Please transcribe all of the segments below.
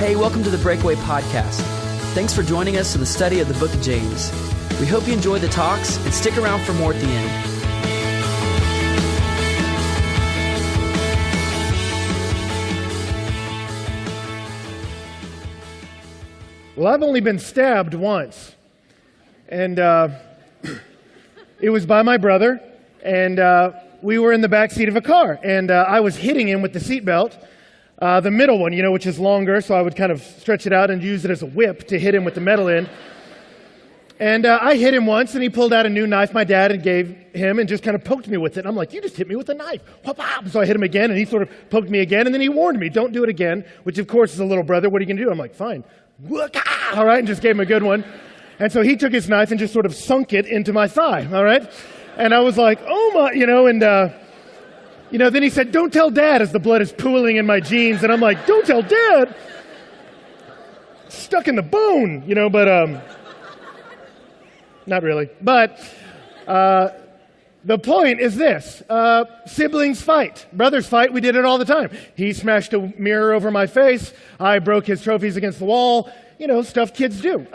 Hey, welcome to the Breakaway Podcast. Thanks for joining us in the study of the book of James. We hope you enjoy the talks and stick around for more at the end. Well, I've only been stabbed once, and it was by my brother, and we were in the back seat of a car, and I was hitting him with the seatbelt, the middle one, which is longer, so I would kind of stretch it out and use it as a whip to hit him with the metal end. And I hit him once, and he pulled out a new knife my dad had gave him and just kind of poked me with it. And I'm like, you just hit me with a knife. So I hit him again, and he sort of poked me again, and then he warned me, don't do it again, which of course is a little brother. What are you going to do? I'm like, fine. All right, and just gave him a good one. And so he took his knife and just sort of sunk it into my thigh, all right? And I was like, oh my, then he said, don't tell Dad, as the blood is pooling in my jeans. And I'm like, don't tell Dad? It's stuck in the bone, but not really. But the point is this. Siblings fight. Brothers fight. We did it all the time. He smashed a mirror over my face. I broke his trophies against the wall. Stuff kids do.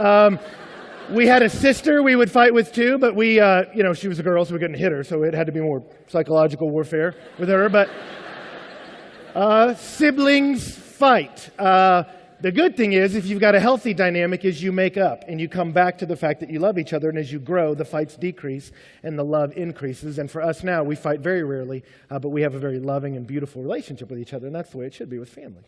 We had a sister we would fight with too, but she was a girl, so we couldn't hit her, so it had to be more psychological warfare with her. But siblings fight. The good thing is, if you've got a healthy dynamic, is you make up and you come back to the fact that you love each other, and as you grow, the fights decrease and the love increases. And for us now, we fight very rarely, but we have a very loving and beautiful relationship with each other, and that's the way it should be with family.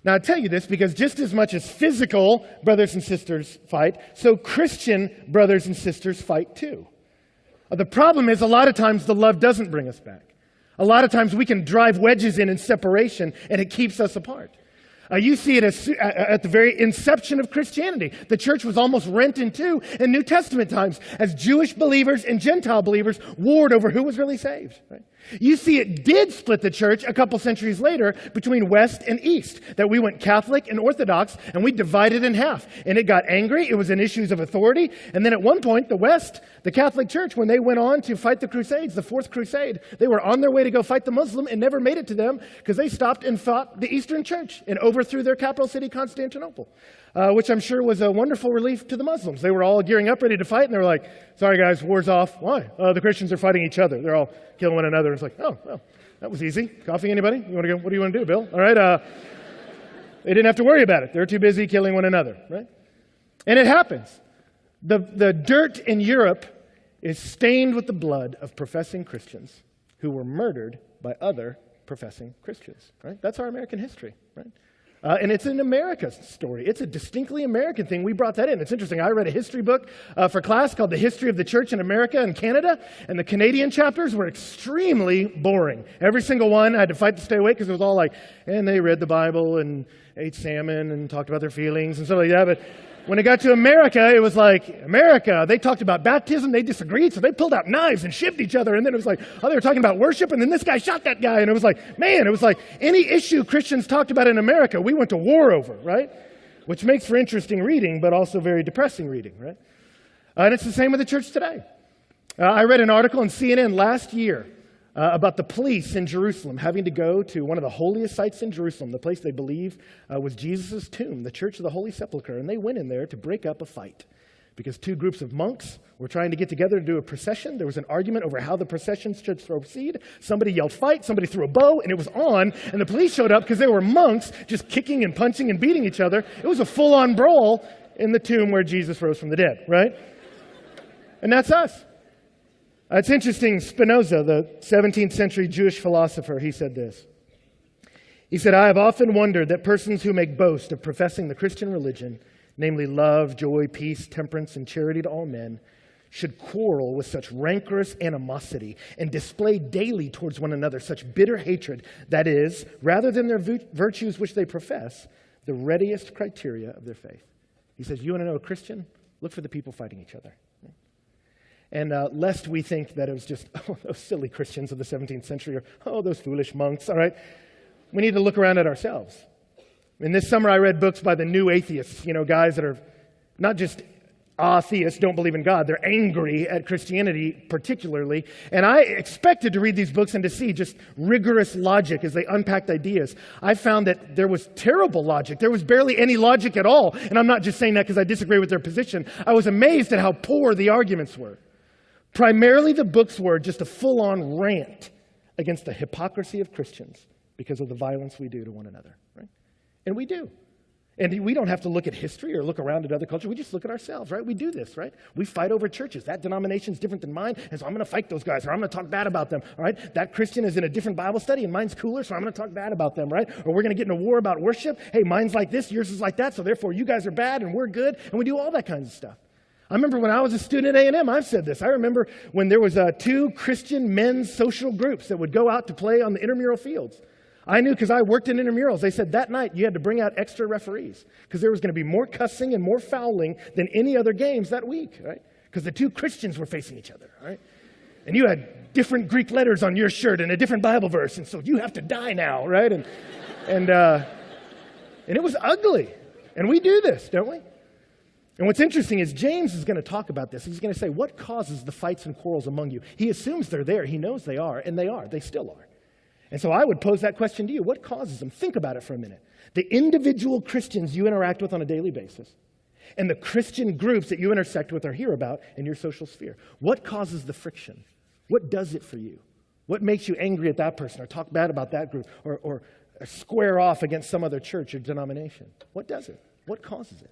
Now, I tell you this because just as much as physical brothers and sisters fight, so Christian brothers and sisters fight too. The problem is a lot of times the love doesn't bring us back. A lot of times we can drive wedges in separation, and it keeps us apart. You see it at the very inception of Christianity. The church was almost rent in two in New Testament times as Jewish believers and Gentile believers warred over who was really saved. Right? You see it did split the church a couple centuries later between West and East, that we went Catholic and Orthodox, and we divided in half. And it got angry. It was in issues of authority. And then at one point, the West, the Catholic Church, when they went on to fight the Crusades, the Fourth Crusade, they were on their way to go fight the Muslim and never made it to them because they stopped and fought the Eastern Church and overthrew their capital city, Constantinople, which I'm sure was a wonderful relief to the Muslims. They were all gearing up, ready to fight, and they were like, sorry guys, war's off. Why? The Christians are fighting each other. They're all killing one another. It's like, oh, well, that was easy. Coffee, anybody? You want to go? What do you want to do, Bill? All right. They didn't have to worry about it. They're too busy killing one another, right? And it happens. The dirt in Europe is stained with the blood of professing Christians who were murdered by other professing Christians, right? That's our American history, right? And it's an America story. It's a distinctly American thing. We brought that in. It's interesting. I read a history book for class called The History of the Church in America and Canada, and the Canadian chapters were extremely boring. Every single one, I had to fight to stay awake because it was all like, and they read the Bible and ate salmon and talked about their feelings and stuff like that. But when it got to America, it was like, America, they talked about baptism, they disagreed, so they pulled out knives and shivved each other, and then it was like, oh, they were talking about worship, and then this guy shot that guy, and it was like, man, it was like any issue Christians talked about in America, we went to war over, right? Which makes for interesting reading, but also very depressing reading, right? And it's the same with the church today. I read an article on CNN last year about the police in Jerusalem having to go to one of the holiest sites in Jerusalem, the place they believe was Jesus' tomb, the Church of the Holy Sepulchre, and they went in there to break up a fight because two groups of monks were trying to get together to do a procession. There was an argument over how the procession should proceed. Somebody yelled fight, somebody threw a bow, and it was on, and the police showed up because they were monks just kicking and punching and beating each other. It was a full-on brawl in the tomb where Jesus rose from the dead, right? And that's us. It's interesting, Spinoza, the 17th century Jewish philosopher, he said this. He said, I have often wondered that persons who make boast of professing the Christian religion, namely love, joy, peace, temperance, and charity to all men, should quarrel with such rancorous animosity and display daily towards one another such bitter hatred that is, rather than their virtues which they profess, the readiest criteria of their faith. He says, you want to know a Christian? Look for the people fighting each other. And lest we think that it was just, oh, those silly Christians of the 17th century, or, oh, those foolish monks, all right? We need to look around at ourselves. And this summer I read books by the new atheists, guys that are not just Atheists don't believe in God. They're angry at Christianity particularly. And I expected to read these books and to see just rigorous logic as they unpacked ideas. I found that there was terrible logic. There was barely any logic at all. And I'm not just saying that because I disagree with their position. I was amazed at how poor the arguments were. Primarily, the books were just a full-on rant against the hypocrisy of Christians because of the violence we do to one another. Right? And we do. And we don't have to look at history or look around at other cultures. We just look at ourselves, right? We do this, right? We fight over churches. That denomination is different than mine, and so I'm going to fight those guys, or I'm going to talk bad about them, all right? That Christian is in a different Bible study, and mine's cooler, so I'm going to talk bad about them, right? Or we're going to get in a war about worship. Hey, mine's like this, yours is like that, so therefore you guys are bad and we're good, and we do all that kinds of stuff. I remember when I was a student at A&M, I've said this. I remember when there was 2 Christian men's social groups that would go out to play on the intramural fields. I knew because I worked in intramurals. They said that night you had to bring out extra referees because there was going to be more cussing and more fouling than any other games that week, right? Because the 2 Christians were facing each other, right? And you had different Greek letters on your shirt and a different Bible verse, and so you have to die now, right? And it was ugly. And we do this, don't we? And what's interesting is James is going to talk about this. He's going to say, what causes the fights and quarrels among you? He assumes they're there. He knows they are, and they are. They still are. And so I would pose that question to you. What causes them? Think about it for a minute. The individual Christians you interact with on a daily basis and the Christian groups that you intersect with or hear about in your social sphere. What causes the friction? What does it for you? What makes you angry at that person or talk bad about that group or square off against some other church or denomination? What does it? What causes it?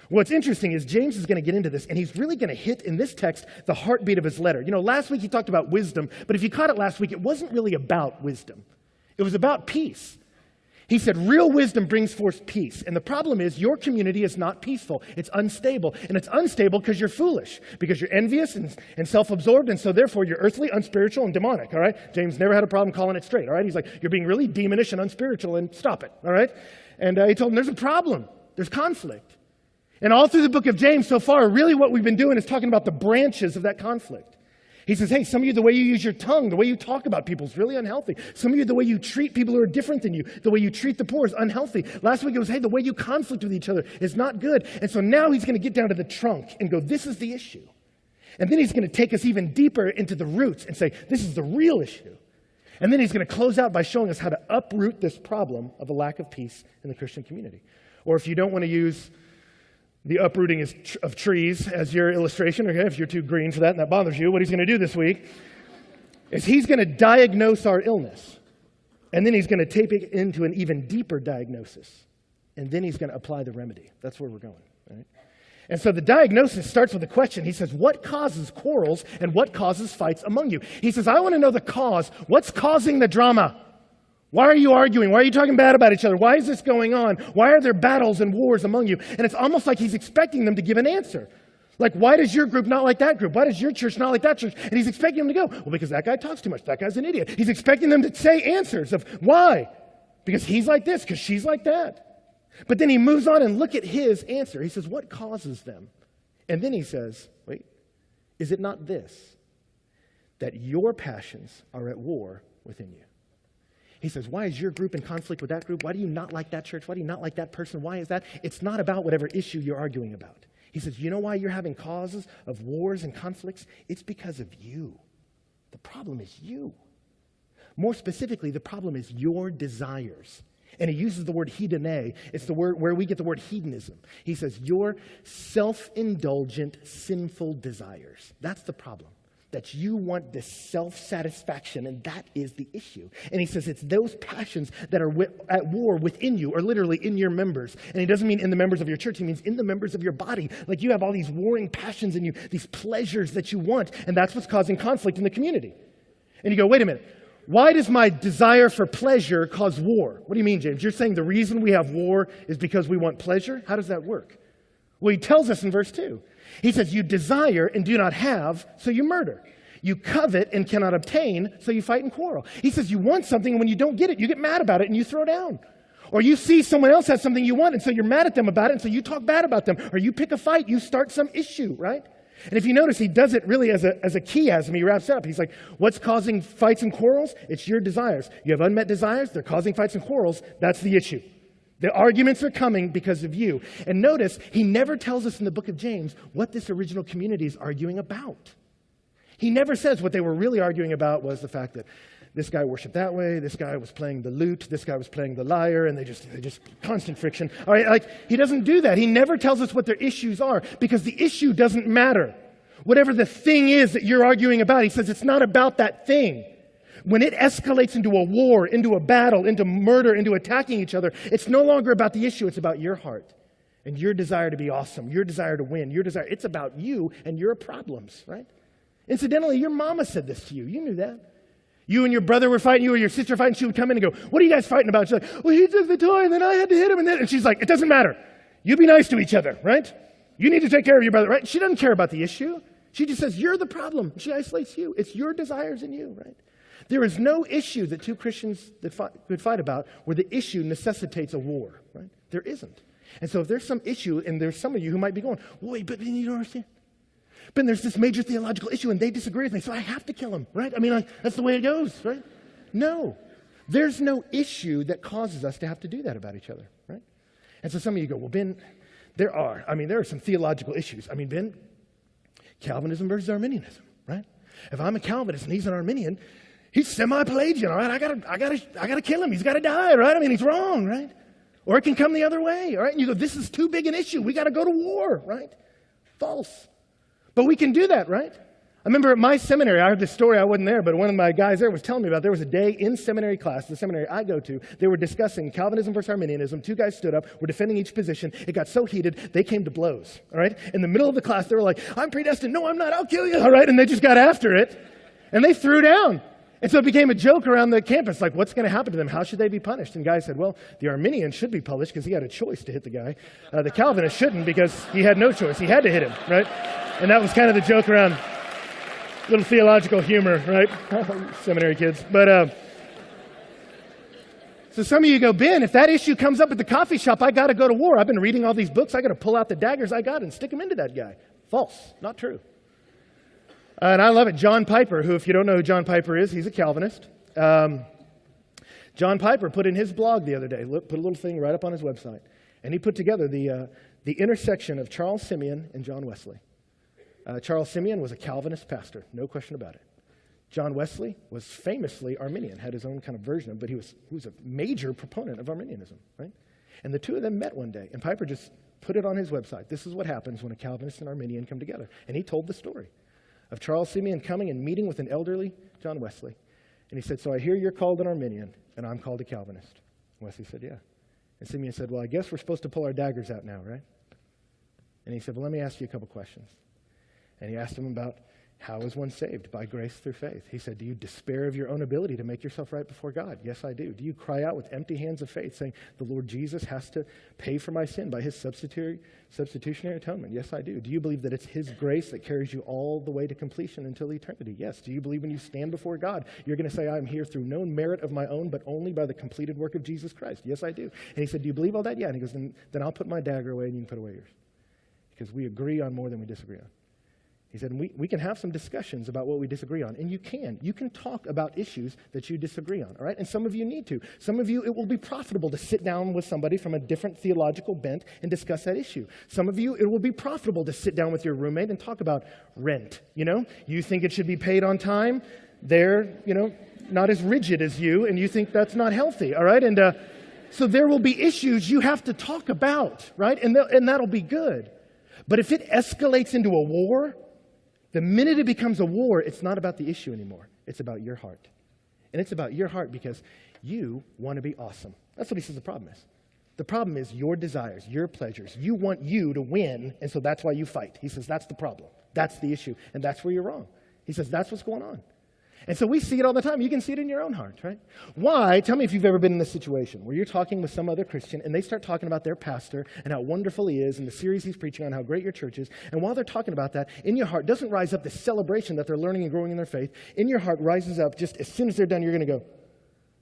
What's interesting is James is going to get into this, and he's really going to hit in this text the heartbeat of his letter. You know, last week he talked about wisdom, but if you caught it last week, it wasn't really about wisdom. It was about peace. He said, real wisdom brings forth peace. And the problem is your community is not peaceful. It's unstable. And it's unstable because you're foolish, because you're envious and self-absorbed, and so therefore you're earthly, unspiritual, and demonic, all right? James never had a problem calling it straight, all right? He's like, you're being really demonish and unspiritual, and stop it, all right? And he told him, there's a problem. There's conflict. And all through the book of James so far, really what we've been doing is talking about the branches of that conflict. He says, hey, some of you, the way you use your tongue, the way you talk about people is really unhealthy. Some of you, the way you treat people who are different than you, the way you treat the poor is unhealthy. Last week it was, hey, the way you conflict with each other is not good. And so now he's going to get down to the trunk and go, this is the issue. And then he's going to take us even deeper into the roots and say, this is the real issue. And then he's going to close out by showing us how to uproot this problem of a lack of peace in the Christian community. Or if you don't want to use the uprooting of trees as your illustration, okay, if you're too green for that and that bothers you, what he's going to do this week is he's going to diagnose our illness. And then he's going to take it into an even deeper diagnosis. And then he's going to apply the remedy. That's where we're going, right? And so the diagnosis starts with a question. He says, what causes quarrels and what causes fights among you? He says, I want to know the cause. What's causing the drama? Why are you arguing? Why are you talking bad about each other? Why is this going on? Why are there battles and wars among you? And it's almost like he's expecting them to give an answer. Like, why does your group not like that group? Why does your church not like that church? And he's expecting them to go, well, because that guy talks too much. That guy's an idiot. He's expecting them to say answers of why? Because he's like this, because she's like that. But then he moves on and look at his answer. He says, what causes them? And then he says, wait, is it not this, that your passions are at war within you? He says, why is your group in conflict with that group? Why do you not like that church? Why do you not like that person? Why is that? It's not about whatever issue you're arguing about. He says, you know why you're having causes of wars and conflicts? It's because of you. The problem is you. More specifically, the problem is your desires. And he uses the word hedone. It's the word where we get the word hedonism. He says, your self-indulgent, sinful desires. That's the problem. That you want this self-satisfaction, and that is the issue. And he says it's those passions that are at war within you, or literally in your members. And he doesn't mean in the members of your church, he means in the members of your body. Like you have all these warring passions in you, these pleasures that you want, and that's what's causing conflict in the community. And you go, wait a minute, why does my desire for pleasure cause war? What do you mean, James? You're saying the reason we have war is because we want pleasure? How does that work? Well, he tells us in verse 2. He says, you desire and do not have, so you murder. You covet and cannot obtain, so you fight and quarrel. He says you want something, and when you don't get it, you get mad about it and you throw down. Or you see someone else has something you want, and so you're mad at them about it, and so you talk bad about them. Or you pick a fight, you start some issue, right? And if you notice, he does it really as a chiasm. He wraps it up. He's like, what's causing fights and quarrels? It's your desires. You have unmet desires. They're causing fights and quarrels. That's the issue. The arguments are coming because of you. And notice, he never tells us in the book of James what this original community is arguing about. He never says what they were really arguing about was the fact that this guy worshiped that way, this guy was playing the lute, this guy was playing the lyre, and they just constant friction. All right, like, he doesn't do that. He never tells us what their issues are because the issue doesn't matter. Whatever the thing is that you're arguing about, he says it's not about that thing. When it escalates into a war, into a battle, into murder, into attacking each other, it's no longer about the issue. It's about your heart and your desire to be awesome, your desire to win, your desire. It's about you and your problems, right? Incidentally, your mama said this to you. You knew that. You and your brother were fighting, you and your sister were fighting. She would come in and go, what are you guys fighting about? She's like, well, he took the toy and then I had to hit him. And she's like, it doesn't matter. You be nice to each other, right? You need to take care of your brother, right? She doesn't care about the issue. She just says, you're the problem. She isolates you. It's your desires in you, right? There is no issue that two Christians could fight about where the issue necessitates a war, right? There isn't. And so if there's some issue, and there's some of you who might be going, wait, but you don't understand. But there's this major theological issue, and they disagree with me, so I have to kill him, right? I mean, that's the way it goes, right? No. There's no issue that causes us to have to do that about each other, right? And so some of you go, well, Ben, there are some theological issues. I mean, Ben, Calvinism versus Arminianism, right? If I'm a Calvinist and he's an Arminian, he's semi-Pelagian, all right? I gotta kill him. He's got to die, right? I mean, he's wrong, right? Or it can come the other way, all right? And you go, this is too big an issue. We got to go to war, right? False. But we can do that, right? I remember at my seminary, I heard this story, I wasn't there, but one of my guys there was telling me about, there was a day in seminary class, the seminary I go to, they were discussing Calvinism versus Arminianism. Two guys stood up, were defending each position. It got so heated, they came to blows, all right? In the middle of the class, they were like, I'm predestined. No, I'm not. I'll kill you, all right? And they just got after it, and they threw down. And so it became a joke around the campus, like, what's going to happen to them? How should they be punished? And guys said, well, the Arminian should be punished because he had a choice to hit the guy. The Calvinist shouldn't because he had no choice. He had to hit him, right? And that was kind of the joke around, little theological humor, right? Seminary kids. But so some of you go, Ben, if that issue comes up at the coffee shop, I got to go to war. I've been reading all these books. I got to pull out the daggers I got and stick them into that guy. False. Not true. And I love it. John Piper, who, if you don't know who John Piper is, he's a Calvinist. John Piper put in his blog the other day, put a little thing right up on his website, and he put together the intersection of Charles Simeon and John Wesley. Charles Simeon was a Calvinist pastor, no question about it. John Wesley was famously Arminian, had his own kind of version of it, but he was a major proponent of Arminianism, right? And the two of them met one day, and Piper just put it on his website. This is what happens when a Calvinist and Arminian come together. And he told the story of Charles Simeon coming and meeting with an elderly John Wesley. And he said, so I hear you're called an Arminian, and I'm called a Calvinist. Wesley said, yeah. And Simeon said, well, I guess we're supposed to pull our daggers out now, right? And he said, well, let me ask you a couple questions. And he asked him about how is one saved? By grace through faith. He said, do you despair of your own ability to make yourself right before God? Yes, I do. Do you cry out with empty hands of faith saying, the Lord Jesus has to pay for my sin by his substitutionary atonement? Yes, I do. Do you believe that it's his grace that carries you all the way to completion until eternity? Yes. Do you believe when you stand before God, you're going to say, I'm here through no merit of my own, but only by the completed work of Jesus Christ? Yes, I do. And he said, do you believe all that? Yeah. And he goes, then I'll put my dagger away and you can put away yours. Because we agree on more than we disagree on. He said, we can have some discussions about what we disagree on. And you can talk about issues that you disagree on, all right? And some of you need to. Some of you, it will be profitable to sit down with somebody from a different theological bent and discuss that issue. Some of you, it will be profitable to sit down with your roommate and talk about rent, you know? You think it should be paid on time. They're, not as rigid as you, and you think that's not healthy, all right? And so there will be issues you have to talk about, right? And that'll be good. But if it escalates into a war, the minute it becomes a war, it's not about the issue anymore. It's about your heart. And it's about your heart because you want to be awesome. That's what he says the problem is. The problem is your desires, your pleasures. You want you to win, and so that's why you fight. He says that's the problem. That's the issue, and that's where you're wrong. He says that's what's going on. And so we see it all the time. You can see it in your own heart, right? Why? Tell me if you've ever been in this situation where you're talking with some other Christian and they start talking about their pastor and how wonderful he is and the series he's preaching on, how great your church is. And while they're talking about that, in your heart doesn't rise up this celebration that they're learning and growing in their faith. In your heart rises up just as soon as they're done, you're going to go,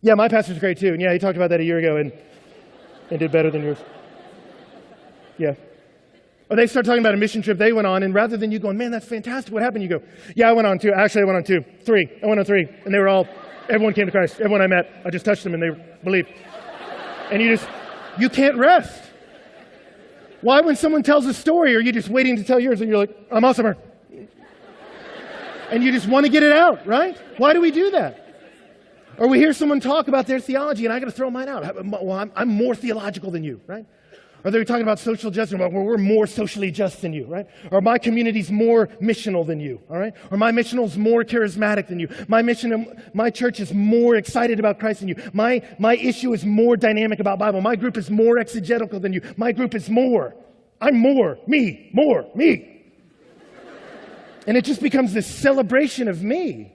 yeah, my pastor's great too. And yeah, he talked about that a year ago and did better than yours. Yeah. Or they start talking about a mission trip they went on, and rather than you going, man, that's fantastic, what happened? You go, yeah, I went on 2. Actually, I went on 2. 3. I went on 3. And they were everyone came to Christ. Everyone I met, I just touched them and they believed. And You can't rest. Why when someone tells a story are you just waiting to tell yours and you're like, I'm awesomer. And you just want to get it out, right? Why do we do that? Or we hear someone talk about their theology and I got to throw mine out. Well, I'm more theological than you, right? Or they're talking about social justice, well, we're more socially just than you, right? Or my community's more missional than you, all right? Or my missional's more charismatic than you. My church is more excited about Christ than you. My issue is more dynamic about Bible. My group is more exegetical than you. My group is more. I'm more. Me. More. Me. And it just becomes this celebration of me.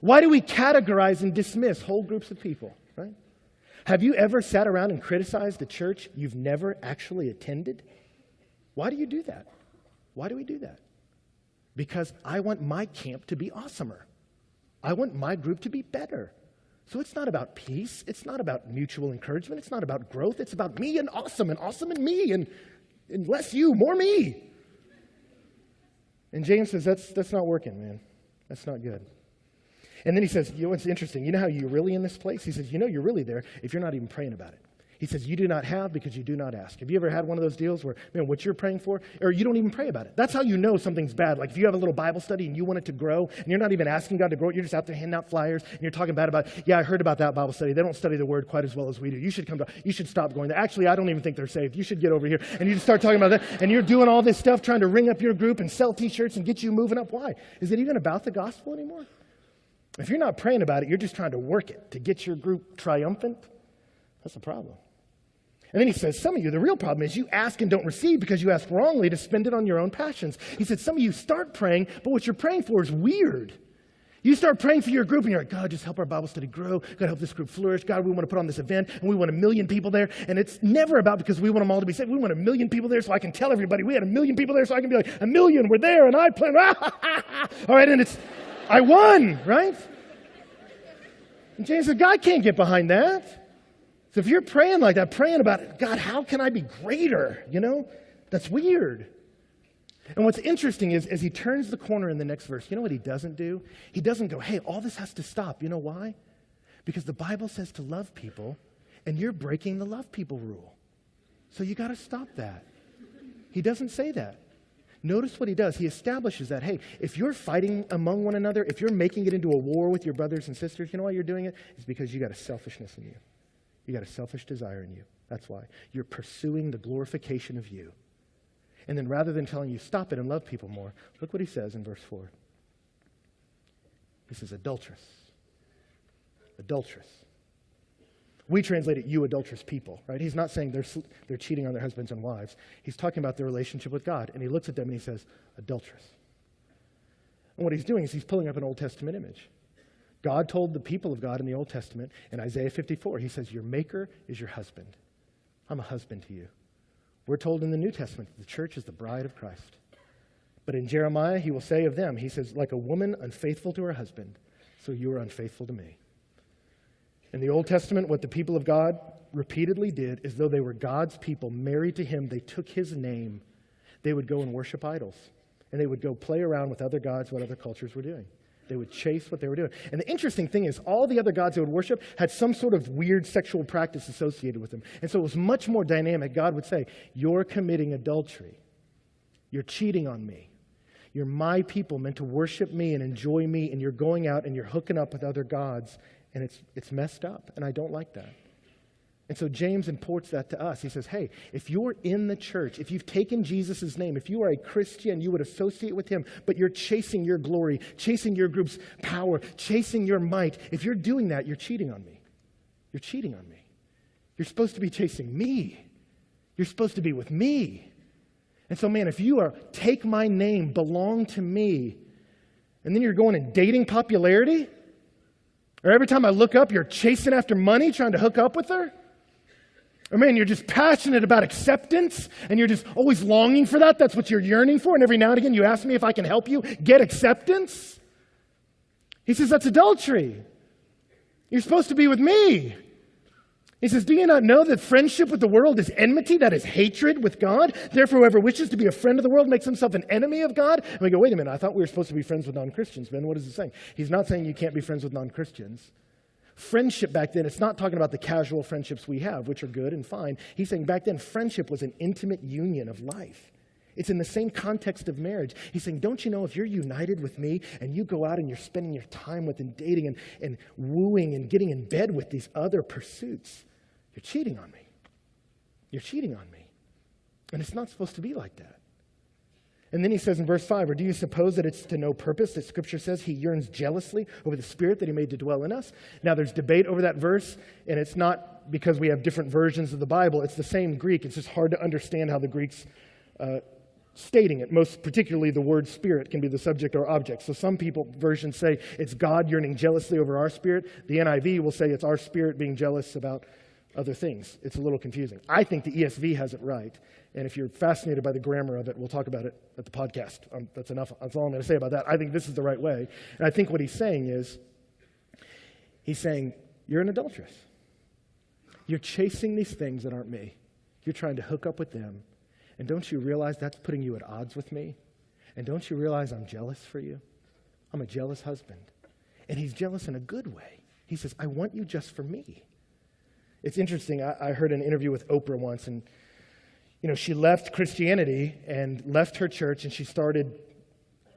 Why do we categorize and dismiss whole groups of people, right? Have you ever sat around and criticized a church you've never actually attended? Why do you do that? Why do we do that? Because I want my camp to be awesomer. I want my group to be better. So it's not about peace. It's not about mutual encouragement. It's not about growth. It's about me and awesome and me and less you, more me. And James says, that's not working, man. That's not good. And then he says, you know what's interesting? You know how you're really in this place? He says, you know you're really there if you're not even praying about it. He says, you do not have because you do not ask. Have you ever had one of those deals where, man, what you're praying for, or you don't even pray about it? That's how you know something's bad. Like if you have a little Bible study and you want it to grow, and you're not even asking God to grow it, you're just out there handing out flyers, and you're talking bad about, yeah, I heard about that Bible study. They don't study the Word quite as well as we do. You should stop going there. Actually, I don't even think they're saved. You should get over here. And you just start talking about that, and you're doing all this stuff trying to ring up your group and sell T-shirts and get you moving up. Why? Is it even about the gospel anymore? If you're not praying about it, you're just trying to work it to get your group triumphant. That's a problem. And then he says, some of you, the real problem is you ask and don't receive because you ask wrongly to spend it on your own passions. He said, some of you start praying, but what you're praying for is weird. You start praying for your group and you're like, God, just help our Bible study grow. God, help this group flourish. God, we want to put on this event and we want 1 million people there. And it's never about because we want them all to be saved. We want 1 million people there so I can tell everybody we had 1 million people there so I can be like, 1 million, we're there and I planned. All right, and it's, I won, right? And James said, God can't get behind that. So if you're praying like that, praying about it, God, how can I be greater? You know, that's weird. And what's interesting is, as he turns the corner in the next verse, you know what he doesn't do? He doesn't go, hey, all this has to stop. You know why? Because the Bible says to love people, and you're breaking the love people rule. So you got to stop that. He doesn't say that. Notice what he does. He establishes that, hey, if you're fighting among one another, if you're making it into a war with your brothers and sisters, you know why you're doing it? It's because you got a selfishness in you. You got a selfish desire in you. That's why. You're pursuing the glorification of you. And then rather than telling you, stop it and love people more, look what he says in verse 4. He says, adulterous. Adulterous. We translate it, you adulterous people, right? He's not saying they're cheating on their husbands and wives. He's talking about their relationship with God. And he looks at them and he says, adulterous. And what he's doing is he's pulling up an Old Testament image. God told the people of God in the Old Testament, in Isaiah 54, he says, your maker is your husband. I'm a husband to you. We're told in the New Testament that the church is the bride of Christ. But in Jeremiah, he will say of them, he says, like a woman unfaithful to her husband, so you are unfaithful to me. In the Old Testament, what the people of God repeatedly did is though they were God's people married to him, they took his name. They would go and worship idols. And they would go play around with other gods, what other cultures were doing. They would chase what they were doing. And the interesting thing is all the other gods they would worship had some sort of weird sexual practice associated with them. And so it was much more dynamic. God would say, you're committing adultery. You're cheating on me. You're my people meant to worship me and enjoy me, and you're going out and you're hooking up with other gods. And it's messed up, and I don't like that. And so James imports that to us. He says, hey, if you're in the church, if you've taken Jesus' name, if you are a Christian, you would associate with him, but you're chasing your glory, chasing your group's power, chasing your might, if you're doing that, you're cheating on me. You're cheating on me. You're supposed to be chasing me. You're supposed to be with me. And so, man, if you are, take my name, belong to me, and then you're going and dating popularity, or every time I look up, you're chasing after money, trying to hook up with her. Or man, you're just passionate about acceptance, and you're just always longing for that. That's what you're yearning for. And every now and again, you ask me if I can help you get acceptance. He says, that's adultery. You're supposed to be with me. He says, do you not know that friendship with the world is enmity, that is hatred with God? Therefore, whoever wishes to be a friend of the world makes himself an enemy of God. And we go, wait a minute, I thought we were supposed to be friends with non-Christians, Ben. What is he saying? He's not saying you can't be friends with non-Christians. Friendship back then, it's not talking about the casual friendships we have, which are good and fine. He's saying back then, friendship was an intimate union of life. It's in the same context of marriage. He's saying, don't you know if you're united with me and you go out and you're spending your time with and dating and wooing and getting in bed with these other pursuits, you're cheating on me. You're cheating on me. And it's not supposed to be like that. And then he says in verse 5, or do you suppose that it's to no purpose that Scripture says he yearns jealously over the Spirit that he made to dwell in us? Now there's debate over that verse, and it's not because we have different versions of the Bible. It's the same Greek. It's just hard to understand how the Greeks stating it. Most particularly the word spirit can be the subject or object. So some versions say it's God yearning jealously over our spirit. The NIV will say it's our spirit being jealous about other things. It's a little confusing. I think the ESV has it right. And if you're fascinated by the grammar of it, we'll talk about it at the podcast. That's enough. That's all I'm going to say about that. I think this is the right way. And I think what he's saying is, he's saying, you're an adulteress. You're chasing these things that aren't me. You're trying to hook up with them. And don't you realize that's putting you at odds with me? And don't you realize I'm jealous for you? I'm a jealous husband. And he's jealous in a good way. He says, I want you just for me. It's interesting. I heard an interview with Oprah once, and she left Christianity and left her church, and she started,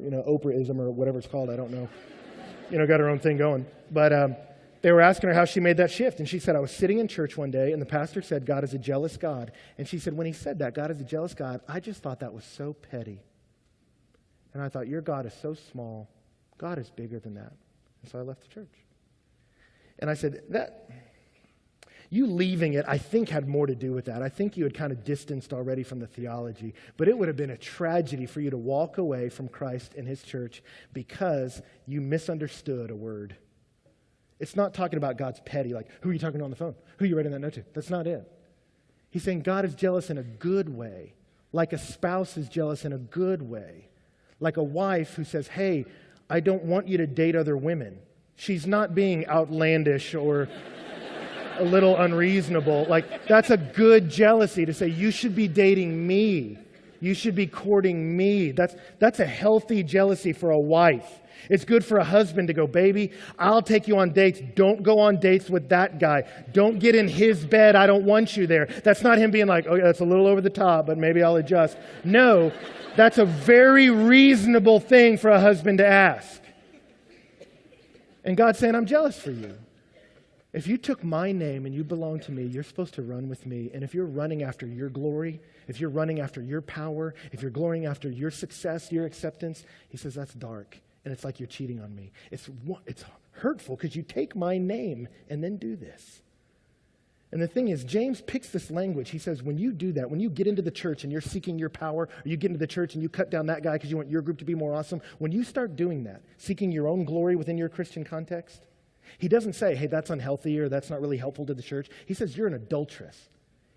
Oprahism or whatever it's called. I don't know. Got her own thing going. But they were asking her how she made that shift. And she said, I was sitting in church one day, and the pastor said, God is a jealous God. And she said, when he said that, God is a jealous God, I just thought that was so petty. And I thought, your God is so small. God is bigger than that. And so I left the church. And I said, you leaving it, I think, had more to do with that. I think you had kind of distanced already from the theology. But it would have been a tragedy for you to walk away from Christ and his church because you misunderstood a word. It's not talking about God's petty, like, who are you talking to on the phone? Who are you writing that note to? That's not it. He's saying God is jealous in a good way, like a spouse is jealous in a good way, like a wife who says, hey, I don't want you to date other women. She's not being outlandish or a little unreasonable. Like, that's a good jealousy to say, you should be dating me. You should be courting me. That's a healthy jealousy for a wife. It's good for a husband to go, baby, I'll take you on dates. Don't go on dates with that guy. Don't get in his bed. I don't want you there. That's not him being like, oh, that's a little over the top, but maybe I'll adjust. No, that's a very reasonable thing for a husband to ask. And God's saying, I'm jealous for you. If you took my name and you belong to me, you're supposed to run with me. And if you're running after your glory, if you're running after your power, if you're glorying after your success, your acceptance, he says, that's dark. And it's like you're cheating on me. It's hurtful because you take my name and then do this. And the thing is, James picks this language. He says, when you do that, when you get into the church and you're seeking your power, or you get into the church and you cut down that guy because you want your group to be more awesome, when you start doing that, seeking your own glory within your Christian context, he doesn't say, hey, that's unhealthy or that's not really helpful to the church. He says, you're an adulteress.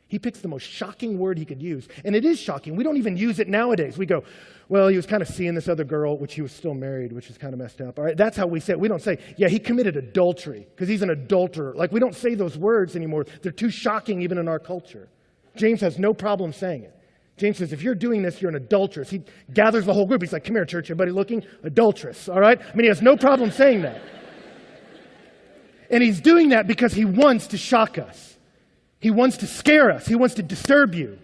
He picks the most shocking word he could use. And it is shocking. We don't even use it nowadays. We go, well, he was kind of seeing this other girl, which he was still married, which is kind of messed up. All right, that's how we say it. We don't say, yeah, he committed adultery because he's an adulterer. Like, we don't say those words anymore. They're too shocking even in our culture. James has no problem saying it. James says, if you're doing this, you're an adulteress. He gathers the whole group. He's like, come here, church, everybody looking, adulteress, all right? I mean, he has no problem saying that. And he's doing that because he wants to shock us. He wants to scare us. He wants to disturb you.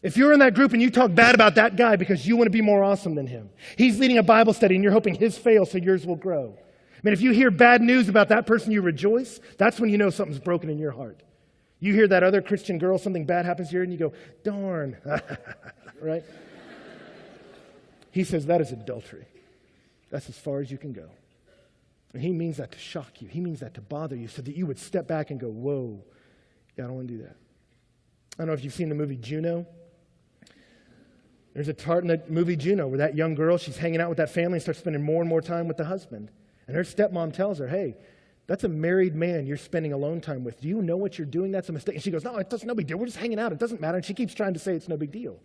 If you're in that group and you talk bad about that guy because you want to be more awesome than him, he's leading a Bible study and you're hoping his fails so yours will grow. I mean, if you hear bad news about that person, you rejoice. That's when you know something's broken in your heart. You hear that other Christian girl, something bad happens here, and you go, darn, right? He says that is adultery. That's as far as you can go. And he means that to shock you. He means that to bother you so that you would step back and go, whoa, yeah, I don't want to do that. I don't know if you've seen the movie Juno. There's a part in the movie Juno where that young girl, she's hanging out with that family and starts spending more and more time with the husband. And her stepmom tells her, hey, that's a married man you're spending alone time with. Do you know what you're doing? That's a mistake. And she goes, no, it's no big deal. We're just hanging out. It doesn't matter. And she keeps trying to say it's no big deal.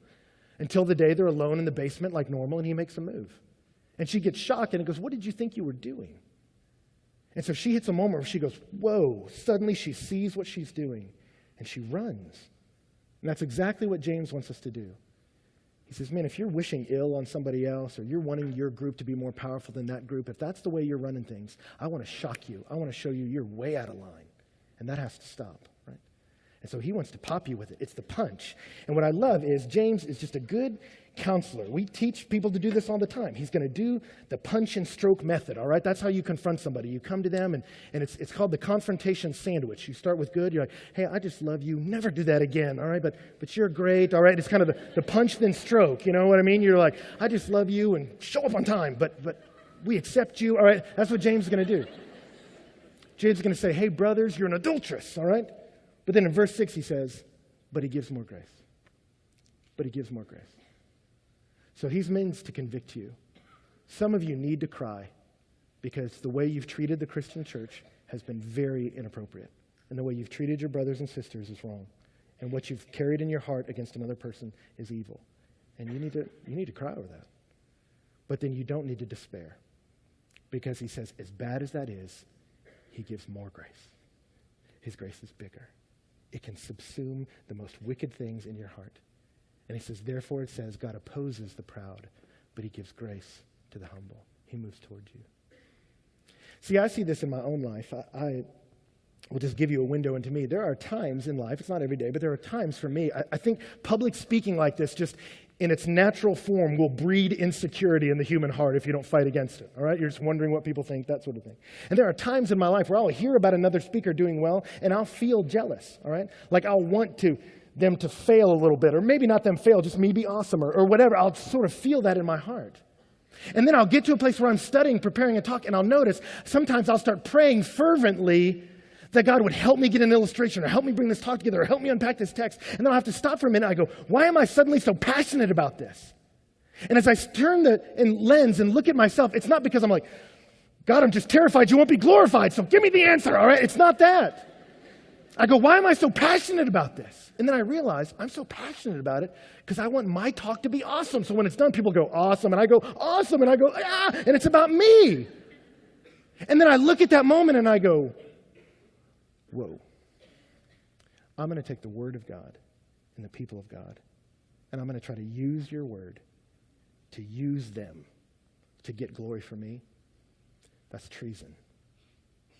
Until the day they're alone in the basement like normal and he makes a move. And she gets shocked and it goes, what did you think you were doing? And so she hits a moment where she goes, whoa. Suddenly she sees what she's doing and she runs. And that's exactly what James wants us to do. He says, man, if you're wishing ill on somebody else or you're wanting your group to be more powerful than that group, if that's the way you're running things, I want to shock you. I want to show you you're way out of line. And that has to stop, right? And so he wants to pop you with it. It's the punch. And what I love is James is just a good counselor. We teach people to do this all the time. He's going to do the punch and stroke method, all right? That's how you confront somebody. You come to them, and it's called the confrontation sandwich. You start with good. You're like, hey, I just love you. Never do that again, all right? But you're great, all right? It's kind of the punch then stroke, you know what I mean? You're like, I just love you, and show up on time, but we accept you, all right? That's what James is going to do. James is going to say, hey, brothers, you're an adulteress, all right? But then in verse 6 he says, but he gives more grace. But he gives more grace. So he means to convict you. Some of you need to cry because the way you've treated the Christian church has been very inappropriate. And the way you've treated your brothers and sisters is wrong. And what you've carried in your heart against another person is evil. And you need to cry over that. But then you don't need to despair. Because he says, as bad as that is, he gives more grace. His grace is bigger. It can subsume the most wicked things in your heart. And he says, therefore it says, God opposes the proud, but he gives grace to the humble. He moves towards you. See, I see this in my own life. I will just give you a window into me. There are times in life, it's not every day, but there are times for me, I think public speaking like this just in its natural form will breed insecurity in the human heart if you don't fight against it, all right? You're just wondering what people think, that sort of thing. And there are times in my life where I'll hear about another speaker doing well, and I'll feel jealous, all right? Like I'll want them to fail a little bit, or maybe not them fail, just me be awesome, or whatever. I'll sort of feel that in my heart. And then I'll get to a place where I'm studying, preparing a talk, and I'll notice sometimes I'll start praying fervently that God would help me get an illustration, or help me bring this talk together, or help me unpack this text. And then I'll have to stop for a minute. I go, why am I suddenly so passionate about this? And as I turn the lens and look at myself, it's not because I'm like, God, I'm just terrified you won't be glorified, so give me the answer, all right? It's not that. I go, why am I so passionate about this? And then I realize I'm so passionate about it because I want my talk to be awesome. So when it's done, people go, awesome. And I go, awesome. And I go, ah, and it's about me. And then I look at that moment and I go, whoa. I'm going to take the word of God and the people of God, and I'm going to try to use your word to use them to get glory for me. That's treason.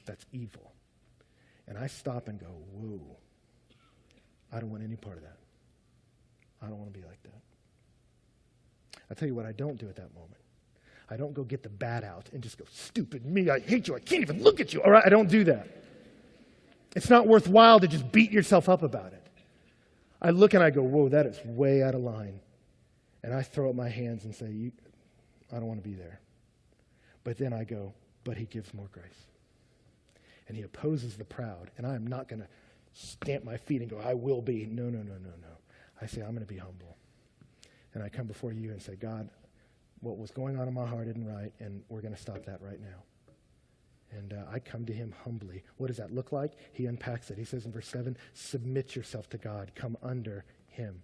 That's evil. And I stop and go, whoa, I don't want any part of that. I don't want to be like that. I'll tell you what I don't do at that moment. I don't go get the bat out and just go, stupid me, I hate you, I can't even look at you. All right, I don't do that. It's not worthwhile to just beat yourself up about it. I look and I go, whoa, that is way out of line. And I throw up my hands and say, I don't want to be there. But then I go, but he gives more grace. And he opposes the proud. And I am not going to stamp my feet and go, I will be. No. I say, I'm going to be humble. And I come before you and say, God, what was going on in my heart isn't right, and we're going to stop that right now. And I come to him humbly. What does that look like? He unpacks it. He says in verse 7, submit yourself to God. Come under him.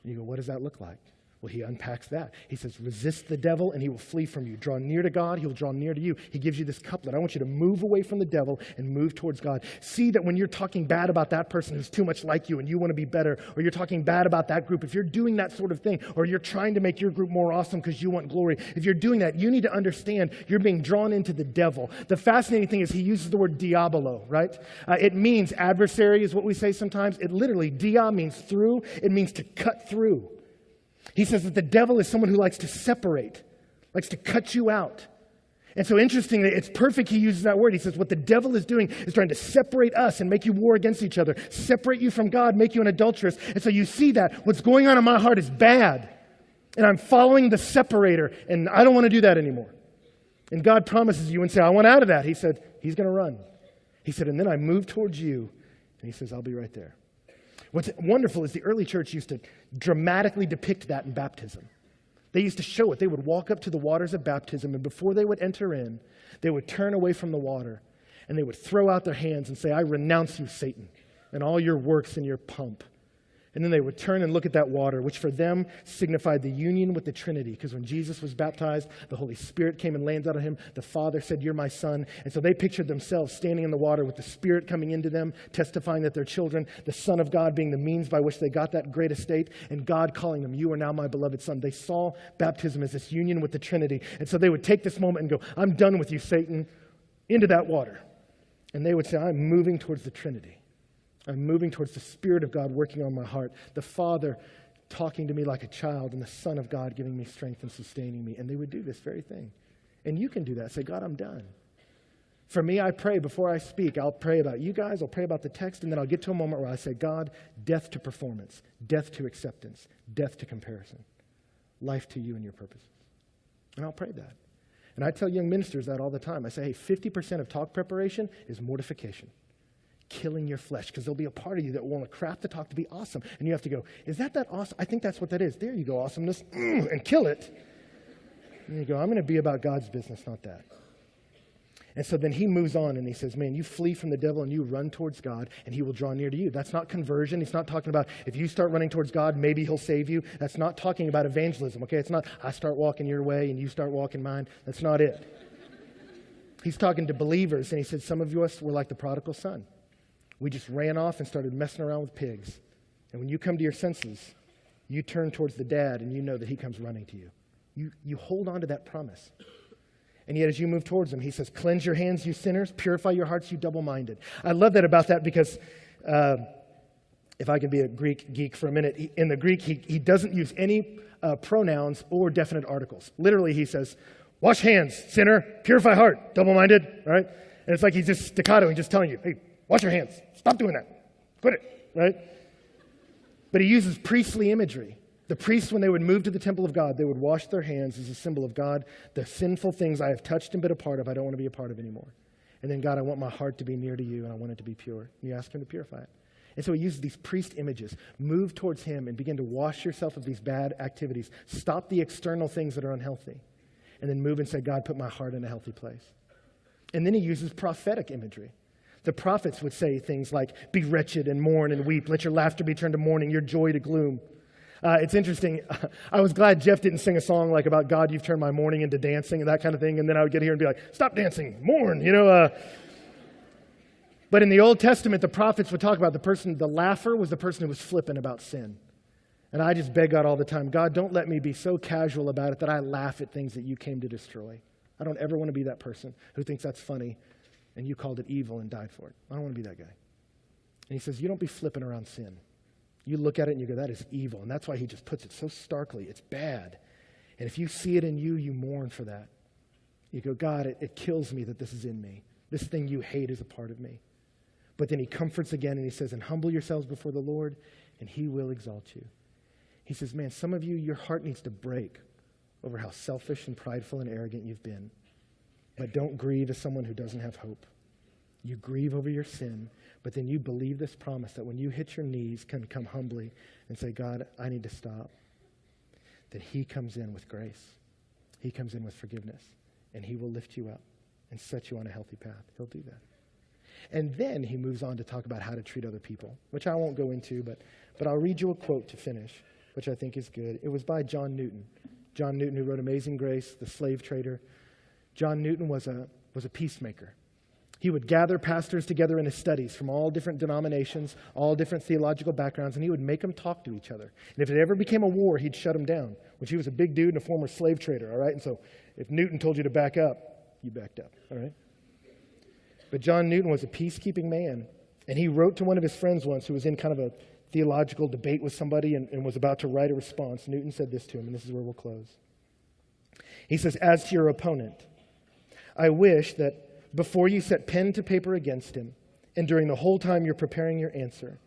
And you go, what does that look like? Well, he unpacks that. He says, resist the devil and he will flee from you. Draw near to God, he will draw near to you. He gives you this couplet. I want you to move away from the devil and move towards God. See that when you're talking bad about that person who's too much like you and you want to be better, or you're talking bad about that group, if you're doing that sort of thing, or you're trying to make your group more awesome because you want glory, if you're doing that, you need to understand you're being drawn into the devil. The fascinating thing is he uses the word diabolo, right? It means adversary is what we say sometimes. It literally, dia means through. It means to cut through. He says that the devil is someone who likes to separate, likes to cut you out. And so interestingly, it's perfect he uses that word. He says what the devil is doing is trying to separate us and make you war against each other, separate you from God, make you an adulteress. And so you see that what's going on in my heart is bad. And I'm following the separator, and I don't want to do that anymore. And God promises you and say, I want out of that. He said, he's going to run. He said, and then I move towards you. And he says, I'll be right there. What's wonderful is the early church used to dramatically depict that in baptism. They used to show it. They would walk up to the waters of baptism, and before they would enter in, they would turn away from the water, and they would throw out their hands and say, I renounce you, Satan, and all your works and your pomp. And then they would turn and look at that water, which for them signified the union with the Trinity. Because when Jesus was baptized, the Holy Spirit came and landed on him. The Father said, "You're my son." And so they pictured themselves standing in the water with the Spirit coming into them, testifying that they're children, the Son of God being the means by which they got that great estate, and God calling them, "You are now my beloved Son." They saw baptism as this union with the Trinity. And so they would take this moment and go, "I'm done with you, Satan," into that water. And they would say, "I'm moving towards the Trinity. I'm moving towards the Spirit of God working on my heart, the Father talking to me like a child, and the Son of God giving me strength and sustaining me." And they would do this very thing. And you can do that. Say, "God, I'm done." For me, I pray before I speak. I'll pray about you guys. I'll pray about the text. And then I'll get to a moment where I say, "God, death to performance, death to acceptance, death to comparison, life to you and your purposes." And I'll pray that. And I tell young ministers that all the time. I say, hey, 50% of talk preparation is mortification. Killing your flesh, because there'll be a part of you that will want to craft the talk to be awesome. And you have to go, "Is that awesome? I think that's what that is." There you go, awesomeness, and kill it. And you go, "I'm going to be about God's business, not that." And so then he moves on and he says, man, you flee from the devil and you run towards God and he will draw near to you. That's not conversion. He's not talking about if you start running towards God, maybe he'll save you. That's not talking about evangelism, okay? It's not I start walking your way and you start walking mine. That's not it. He's talking to believers and he said, some of us were like the prodigal son. We just ran off and started messing around with pigs. And when you come to your senses, you turn towards the dad and you know that he comes running to you. You hold on to that promise. And yet as you move towards him, he says, cleanse your hands, you sinners. Purify your hearts, you double-minded. I love that about that because if I can be a Greek geek for a minute, in the Greek, he doesn't use any pronouns or definite articles. Literally, he says, wash hands, sinner. Purify heart, double-minded. Right? And it's like he's just staccato and just telling you, hey, wash your hands. Stop doing that. Quit it, right? But he uses priestly imagery. The priests, when they would move to the temple of God, they would wash their hands as a symbol of God, the sinful things I have touched and been a part of, I don't want to be a part of anymore. And then, God, I want my heart to be near to you, and I want it to be pure. And you ask him to purify it. And so he uses these priest images. Move towards him and begin to wash yourself of these bad activities. Stop the external things that are unhealthy. And then move and say, God, put my heart in a healthy place. And then he uses prophetic imagery. The prophets would say things like, be wretched and mourn and weep. Let your laughter be turned to mourning, your joy to gloom. It's interesting. I was glad Jeff didn't sing a song like about God, you've turned my mourning into dancing and that kind of thing. And then I would get here and be like, stop dancing, mourn, But in the Old Testament, the prophets would talk about the laugher was the person who was flippant about sin. And I just beg God all the time, God, don't let me be so casual about it that I laugh at things that you came to destroy. I don't ever want to be that person who thinks that's funny and you called it evil and died for it. I don't want to be that guy. And he says, you don't be flipping around sin. You look at it and you go, that is evil. And that's why he just puts it so starkly. It's bad. And if you see it in you, you mourn for that. You go, God, it kills me that this is in me. This thing you hate is a part of me. But then he comforts again and he says, and humble yourselves before the Lord and he will exalt you. He says, man, some of you, your heart needs to break over how selfish and prideful and arrogant you've been. But don't grieve as someone who doesn't have hope. You grieve over your sin, but then you believe this promise that when you hit your knees, can come humbly and say, God, I need to stop. That he comes in with grace. He comes in with forgiveness, and he will lift you up and set you on a healthy path. He'll do that. And then he moves on to talk about how to treat other people, which I won't go into, but I'll read you a quote to finish, which I think is good. It was by John Newton. John Newton, who wrote Amazing Grace, the slave trader. John Newton was a peacemaker. He would gather pastors together in his studies from all different denominations, all different theological backgrounds, and he would make them talk to each other. And if it ever became a war, he'd shut them down, which he was a big dude and a former slave trader, all right? And so if Newton told you to back up, you backed up, all right? But John Newton was a peacekeeping man, and he wrote to one of his friends once who was in kind of a theological debate with somebody and was about to write a response. Newton said this to him, and this is where we'll close. He says, as to your opponent, I wish that before you set pen to paper against him, and during the whole time you're preparing your answer,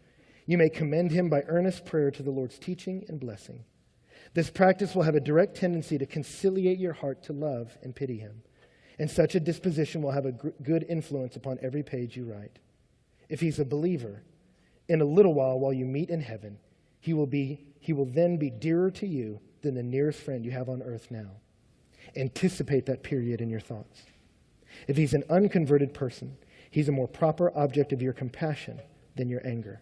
you may commend him by earnest prayer to the Lord's teaching and blessing. This practice will have a direct tendency to conciliate your heart to love and pity him, and such a disposition will have a good influence upon every page you write. If he's a believer, in a little while you meet in heaven, he will then be dearer to you than the nearest friend you have on earth now. Anticipate that period in your thoughts. If he's an unconverted person, he's a more proper object of your compassion than your anger.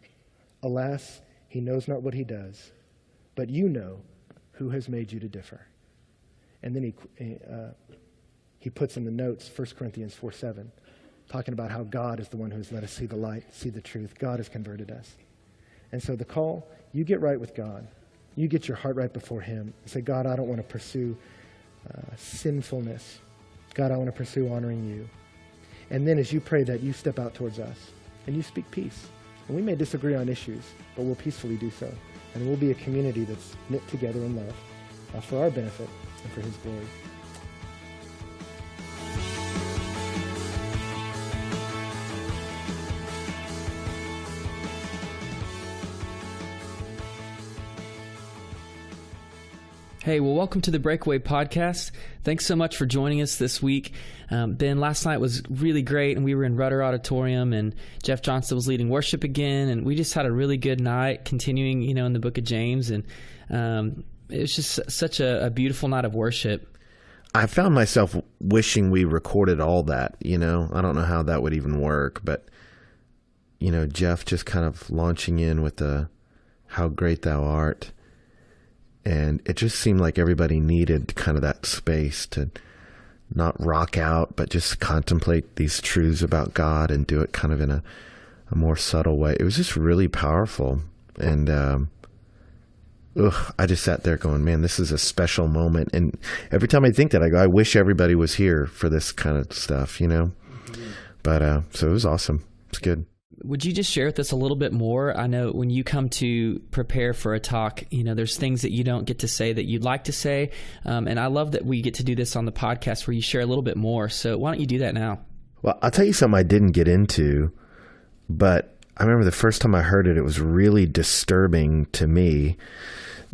Alas, He knows not what he does, but you know who has made you to differ. And then he puts in the notes 1 Corinthians 4:7, talking about how God is the one who has let us see the light, see the truth. God has converted us. And so the call, you get right with God. You get your heart right before him. And say, God, I don't want to pursue sinfulness. God, I want to pursue honoring you. And then as you pray that, you step out towards us and you speak peace. And we may disagree on issues, but we'll peacefully do so. And we'll be a community that's knit together in love for our benefit and for his glory. Hey, well, welcome to the Breakaway Podcast. Thanks so much for joining us this week. Ben, last night was really great, and we were in Rudder Auditorium, and Jeff Johnson was leading worship again, and we just had a really good night, continuing, in the book of James, and it was just such a beautiful night of worship. I found myself wishing we recorded all that, I don't know how that would even work, but, Jeff just kind of launching in with the how great thou art. And it just seemed like everybody needed kind of that space to not rock out, but just contemplate these truths about God and do it kind of in a more subtle way. It was just really powerful. And I just sat there going, man, this is a special moment. And every time I think that, I go, I wish everybody was here for this kind of stuff, Mm-hmm. But so it was awesome. It's good. Would you just share with us a little bit more? I know when you come to prepare for a talk, there's things that you don't get to say that you'd like to say. And I love that we get to do this on the podcast where you share a little bit more. So why don't you do that now? Well, I'll tell you something I didn't get into, but I remember the first time I heard it, it was really disturbing to me.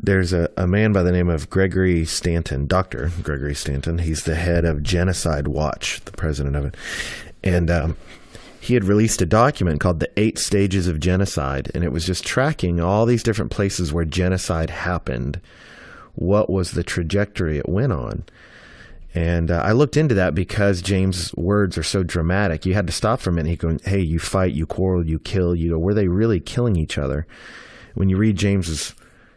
There's a man by the name of Gregory Stanton, Dr. Gregory Stanton. He's the head of Genocide Watch, the president of it. And he had released a document called The 8 Stages of Genocide, and it was just tracking all these different places where genocide happened. What was the trajectory it went on? And I looked into that because James' words are so dramatic. You had to stop for a minute. He's going, hey, you fight, you quarrel, you kill. Were they really killing each other? When you read James's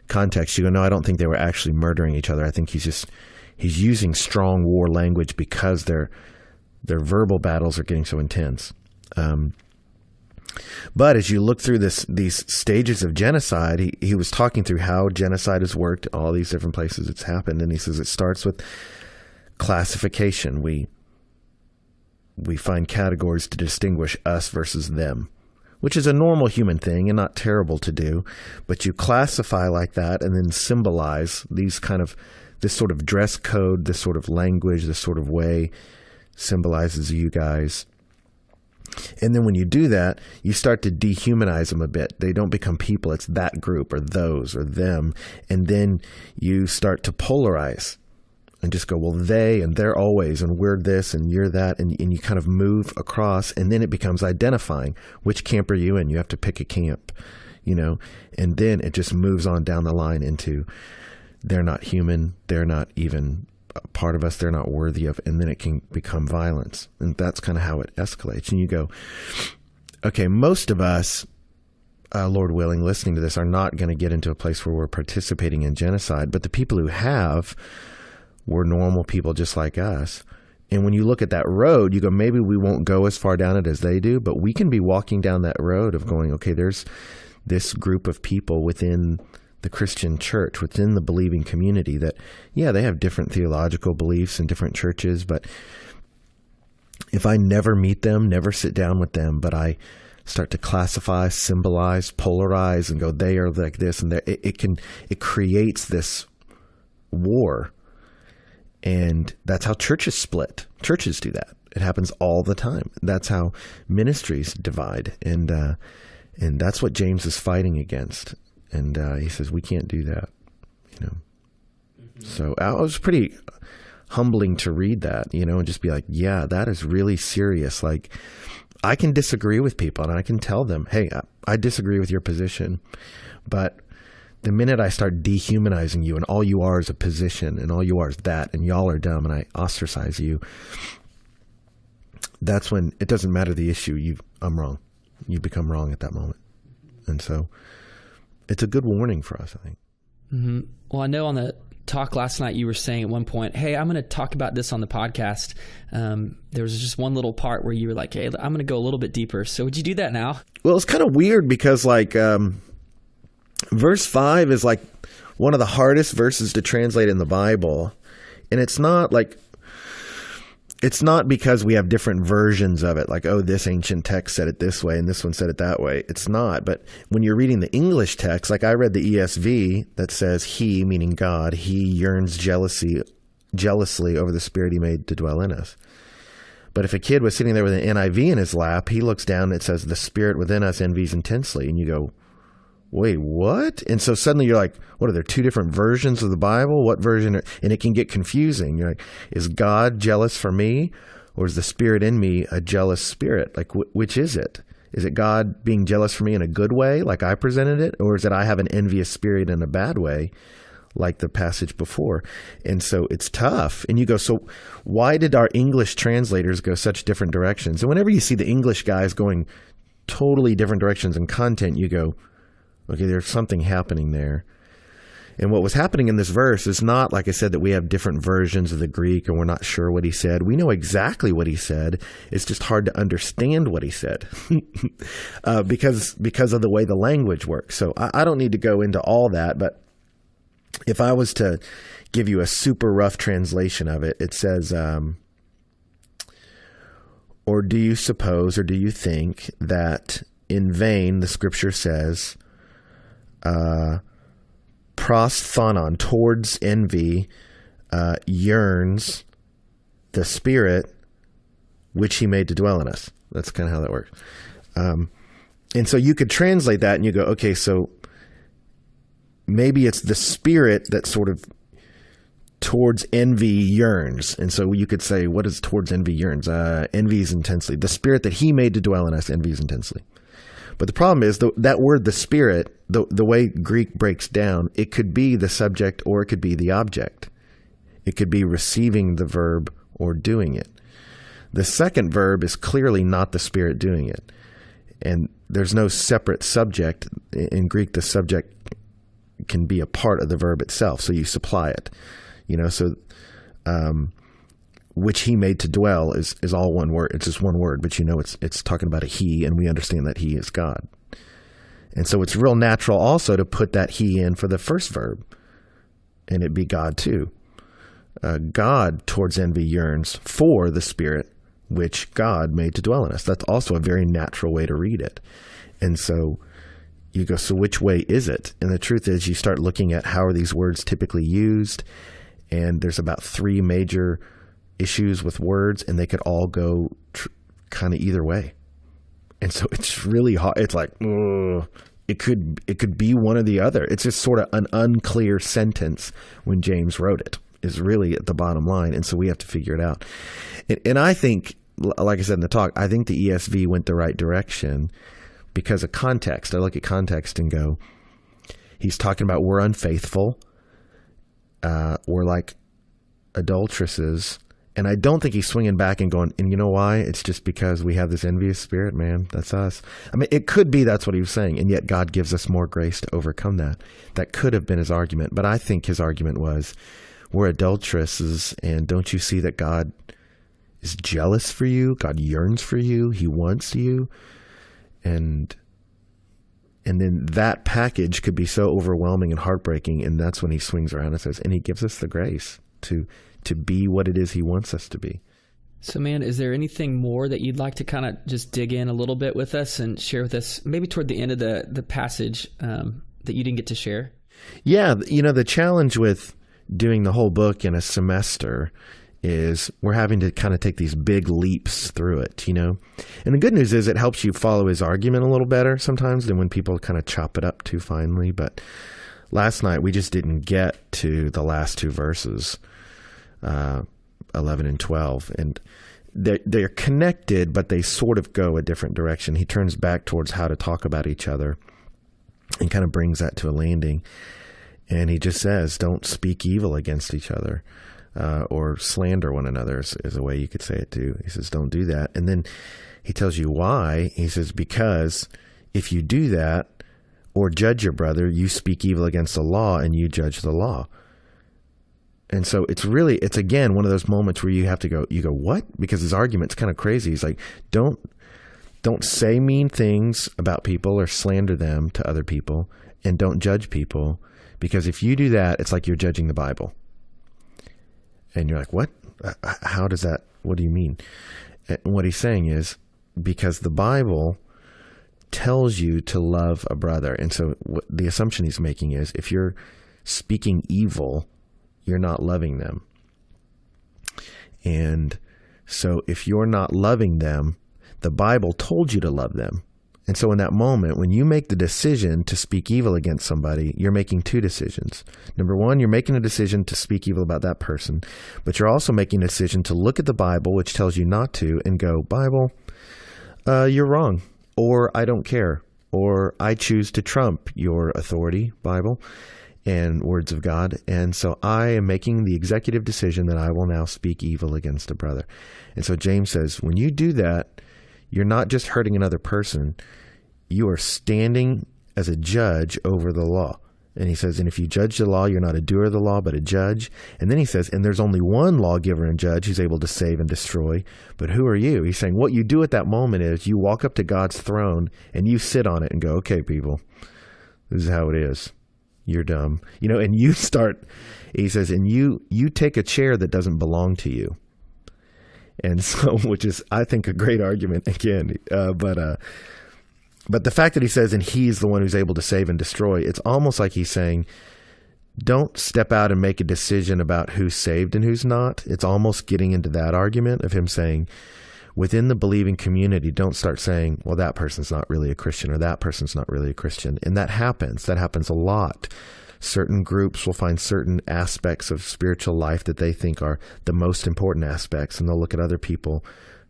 context, you go, no, I don't think they were actually murdering each other. I think he's using strong war language because their verbal battles are getting so intense. But as you look through these stages of genocide, he was talking through how genocide has worked, all these different places it's happened. And he says it starts with classification. We find categories to distinguish us versus them, which is a normal human thing and not terrible to do. But you classify like that and then symbolize this sort of dress code, this sort of language, this sort of way symbolizes you guys. And then when you do that, you start to dehumanize them a bit. They don't become people. It's that group or those or them. And then you start to polarize and just go, well, they and they're always, and we're this and you're that. And you kind of move across, and then it becomes identifying. Which camp are you in? You have to pick a camp, and then it just moves on down the line into they're not human. They're not even part of us, they're not worthy of, and then it can become violence. And that's kind of how it escalates. And you go, okay, most of us, Lord willing, listening to this are not going to get into a place where we're participating in genocide, but the people who have were normal people just like us. And when you look at that road, you go, maybe we won't go as far down it as they do, but we can be walking down that road of going, okay, there's this group of people within the Christian church, within the believing community that, yeah, they have different theological beliefs in different churches, but if I never meet them, never sit down with them, but I start to classify, symbolize, polarize, and go, they are like this, and it creates this war. And that's how churches split. Churches do that. It happens all the time. That's how ministries divide. And that's what James is fighting against. And he says, we can't do that, Mm-hmm. So it was pretty humbling to read that, and just be like, yeah, that is really serious. Like, I can disagree with people, and I can tell them, hey, I disagree with your position. But the minute I start dehumanizing you, and all you are is a position, and all you are is that, and y'all are dumb, and I ostracize you, that's when it doesn't matter the issue. I'm wrong. You become wrong at that moment. And so it's a good warning for us, I think. Mm-hmm. Well, I know on the talk last night you were saying at one point, hey, I'm going to talk about this on the podcast. There was just one little part where you were like, hey, I'm going to go a little bit deeper. So would you do that now? Well, it's kind of weird because like verse 5 is like one of the hardest verses to translate in the Bible. And it's not because we have different versions of it, like, oh, this ancient text said it this way and this one said it that way. It's not. But when you're reading the English text, like I read the ESV that says he, meaning God, he yearns jealously over the Spirit he made to dwell in us. But if a kid was sitting there with an NIV in his lap, he looks down and it says the Spirit within us envies intensely. And you go, wait, what? And so suddenly you're like, what are there, two different versions of the Bible? What version? And it can get confusing. You're like, is God jealous for me, or is the Spirit in me a jealous spirit? Like, which is it? Is it God being jealous for me in a good way, like I presented it? Or is it I have an envious spirit in a bad way, like the passage before? And so it's tough. And you go, so why did our English translators go such different directions? And whenever you see the English guys going totally different directions in content, you go, okay, there's something happening there. And what was happening in this verse is not, like I said, that we have different versions of the Greek and we're not sure what he said. We know exactly what he said. It's just hard to understand what he said because of the way the language works. So I don't need to go into all that, but if I was to give you a super rough translation of it, it says, or do you suppose or do you think that in vain, the scripture says, prosthanon, towards envy, yearns the Spirit which he made to dwell in us. That's kind of how that works. And so you could translate that and you go, okay, so maybe it's the Spirit that sort of towards envy yearns. And so you could say, what is towards envy yearns? Envies intensely. The Spirit that he made to dwell in us envies intensely. But the problem is that word, the Spirit, the way Greek breaks down, it could be the subject or it could be the object. It could be receiving the verb or doing it. The second verb is clearly not the Spirit doing it. And there's no separate subject. In Greek, the subject can be a part of the verb itself, so you supply it. So which he made to dwell is all one word. It's just one word, but it's talking about a he, and we understand that he is God. And so it's real natural also to put that he in for the first verb, and it be God too. God towards envy yearns for the Spirit which God made to dwell in us. That's also a very natural way to read it. And so you go, so which way is it? And the truth is you start looking at how are these words typically used, and there's about three major issues with words, and they could all go kind of either way. And so it's really hard. It's like, it could be one or the other. It's just sort of an unclear sentence when James wrote it, is really at the bottom line. And so we have to figure it out. And I think, like I said in the talk, I think the ESV went the right direction because of context. I look at context and go, he's talking about we're unfaithful. We're like adulteresses. And I don't think he's swinging back and going, and you know why? It's just because we have this envious spirit, man. That's us. I mean, it could be that's what he was saying, and yet God gives us more grace to overcome that. That could have been his argument, but I think his argument was, we're adulteresses, and don't you see that God is jealous for you? God yearns for you. He wants you. And then that package could be so overwhelming and heartbreaking, and that's when he swings around and says, and he gives us the grace to be what it is he wants us to be. So, man, is there anything more that you'd like to kind of just dig in a little bit with us and share with us, maybe toward the end of the passage that you didn't get to share? Yeah, the challenge with doing the whole book in a semester is we're having to kind of take these big leaps through it, And the good news is it helps you follow his argument a little better sometimes than when people kind of chop it up too finely. But last night we just didn't get to the last two verses. 11 and 12, and they're connected, but they sort of go a different direction. He turns back towards how to talk about each other and kind of brings that to a landing. And he just says, don't speak evil against each other or slander one another is a way you could say it too. He says, don't do that. And then he tells you why. He says, because if you do that, or judge your brother, you speak evil against the law and you judge the law. And so it's again, one of those moments where you go, what? Because his argument's kind of crazy. He's like, don't say mean things about people or slander them to other people, and don't judge people, because if you do that, it's like you're judging the Bible. And you're like, what? How does that, what do you mean? And what he's saying is, because the Bible tells you to love a brother. And so what the assumption he's making is, if you're speaking evil, you're not loving them. And so if you're not loving them, the Bible told you to love them. And so in that moment, when you make the decision to speak evil against somebody, you're making two decisions. Number one, you're making a decision to speak evil about that person, but you're also making a decision to look at the Bible, which tells you not to, and go, Bible, you're wrong, or I don't care, or I choose to trump your authority, Bible, and words of God. And so I am making the executive decision that I will now speak evil against a brother. And so James says, when you do that, you're not just hurting another person, you are standing as a judge over the law. And he says, and if you judge the law, you're not a doer of the law, but a judge. And then he says, and there's only one lawgiver and judge who's able to save and destroy. But who are you? He's saying what you do at that moment is you walk up to God's throne and you sit on it and go, okay, people, this is how it is. You're dumb. And you start, he says, and you take a chair that doesn't belong to you. And so, which is, I think, a great argument again. But the fact that he says, and he's the one who's able to save and destroy, it's almost like he's saying, don't step out and make a decision about who's saved and who's not. It's almost getting into that argument of him saying, within the believing community, don't start saying, well, that person's not really a Christian, or that person's not really a Christian. And that happens. That happens a lot. Certain groups will find certain aspects of spiritual life that they think are the most important aspects, and they'll look at other people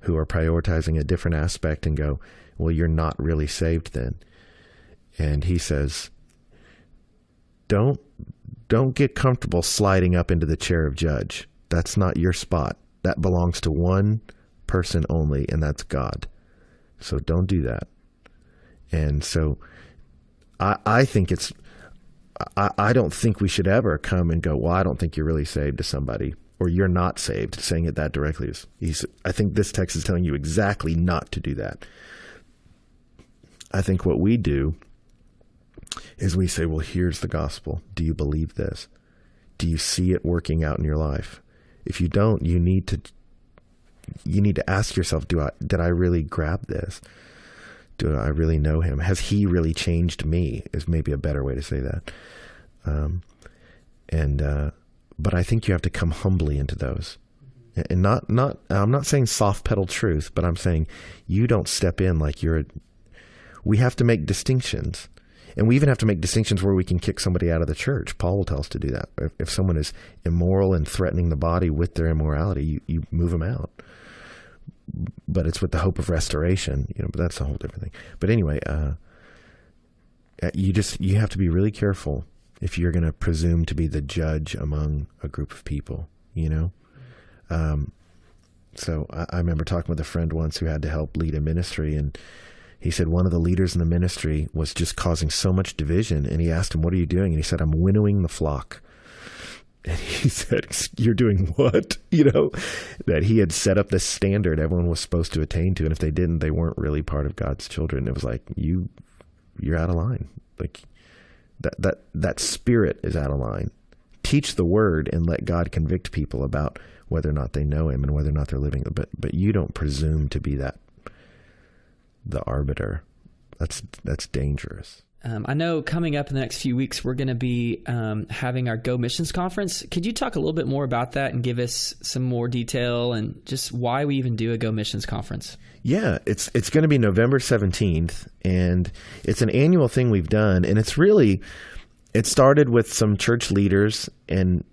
who are prioritizing a different aspect and go, well, you're not really saved then. And he says, don't get comfortable sliding up into the chair of judge. That's not your spot. That belongs to one person only, and that's God. So don't do that. And so I think I don't think we should ever come and go, well, I don't think you're really saved to somebody, or you're not saved. Saying it that directly I think this text is telling you exactly not to do that. I think what we do is we say, well, here's the gospel. Do you believe this? Do you see it working out in your life? If you don't, you need to ask yourself, did I really grab this? Do I really know him? Has he really changed me? Is maybe a better way to say that. But I think you have to come humbly into those, and I'm not saying soft pedal truth, but I'm saying you don't step in like we have to make distinctions, and we even have to make distinctions where we can kick somebody out of the church. Paul will tell us to do that. If someone is immoral and threatening the body with their immorality, you move them out. But it's with the hope of restoration, but that's a whole different thing. But anyway, you have to be really careful if you're going to presume to be the judge among a group of people, So I remember talking with a friend once who had to help lead a ministry, and he said one of the leaders in the ministry was just causing so much division, and he asked him, what are you doing? And he said, I'm winnowing the flock. And he said, you're doing what? That he had set up this standard everyone was supposed to attain to. And if they didn't, they weren't really part of God's children. It was like, you're out of line. Like that spirit is out of line. Teach the word and let God convict people about whether or not they know him and whether or not they're living. But you don't presume to be the arbiter. That's dangerous. I know coming up in the next few weeks, we're going to be having our Go Missions Conference. Could you talk a little bit more about that and give us some more detail and just why we even do a Go Missions Conference? Yeah, it's going to be November 17th, and it's an annual thing we've done. And it started with some church leaders and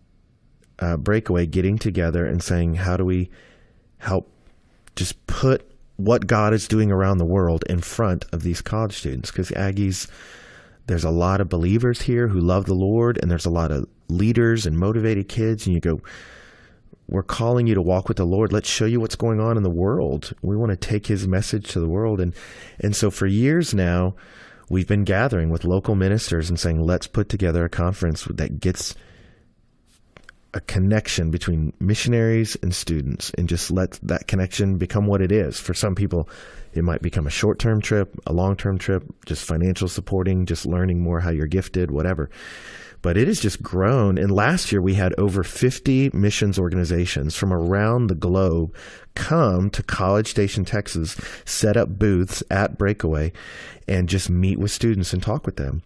Breakaway getting together and saying, how do we help just put what God is doing around the world in front of these college students? Because Aggies, there's a lot of believers here who love the Lord, and there's a lot of leaders and motivated kids, and you go, we're calling you to walk with the Lord. Let's show you what's going on in the world. We want to take his message to the world. And so for years now, we've been gathering with local ministers and saying, let's put together a conference that gets a connection between missionaries and students, and just let that connection become what it is. For some people, it might become a short-term trip, a long-term trip, just financial supporting, just learning more how you're gifted, whatever. But it has just grown. And last year we had over 50 missions organizations from around the globe come to College Station, Texas, set up booths at Breakaway, and just meet with students and talk with them.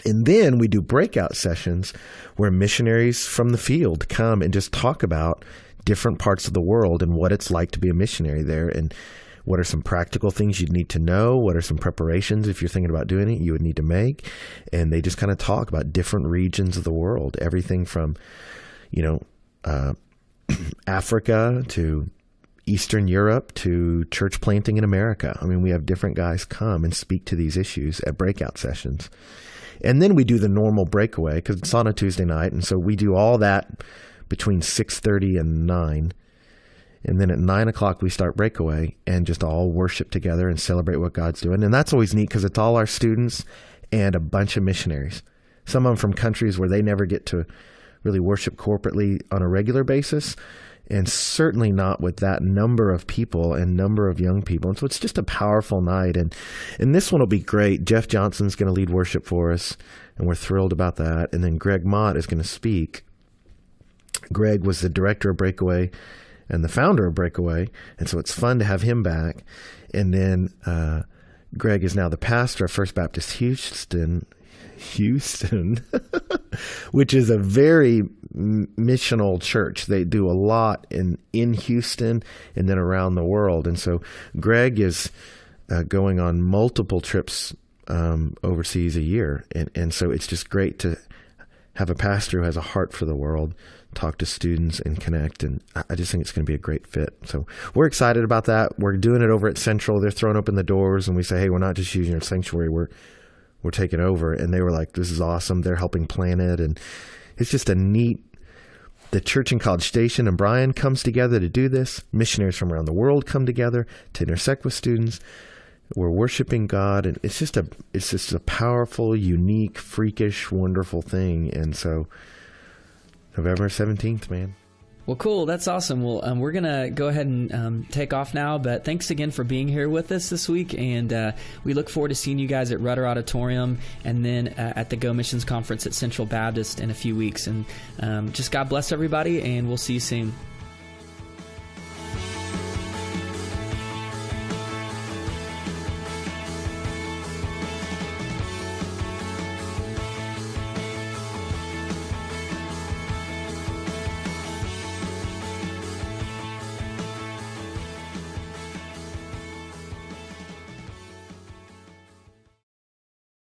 And then we do breakout sessions where missionaries from the field come and just talk about different parts of the world and what it's like to be a missionary there, and what are some practical things you'd need to know, what are some preparations if you're thinking about doing it you would need to make. And they just kind of talk about different regions of the world, everything from, Africa to Eastern Europe to church planting in America. I mean, we have different guys come and speak to these issues at breakout sessions. And then we do the normal breakaway because it's on a Tuesday night. And so we do all that between 6:30 and 9. And then at 9 o'clock, we start breakaway and just all worship together and celebrate what God's doing. And that's always neat because it's all our students and a bunch of missionaries. Some of them from countries where they never get to really worship corporately on a regular basis, and certainly not with that number of people and number of young people. And so it's just a powerful night. And this one will be great. Jeff Johnson's going to lead worship for us, and we're thrilled about that. And then Greg Mott is going to speak. Greg was the director of Breakaway and the founder of Breakaway, and so it's fun to have him back. And then Greg is now the pastor of First Baptist Houston, which is a very missional church. They do a lot in Houston and then around the world. And so Greg is going on multiple trips overseas a year. And so it's just great to have a pastor who has a heart for the world, talk to students and connect. And I just think it's going to be a great fit. So we're excited about that. We're doing it over at Central. They're throwing open the doors, and we say, hey, we're not just using your sanctuary. We're taking over. And they were like, this is awesome. They're helping plan it. And it's just a neat, the church in College Station and Bryan comes together to do this. Missionaries from around the world come together to intersect with students. We're worshiping God, and it's just a powerful, unique, freakish, wonderful thing. And so November 17th, man. Well, cool. That's awesome. Well, we're going to go ahead and take off now, but thanks again for being here with us this week, and we look forward to seeing you guys at Rudder Auditorium and then at the Go Missions Conference at Central Baptist in a few weeks. And just God bless everybody, and we'll see you soon.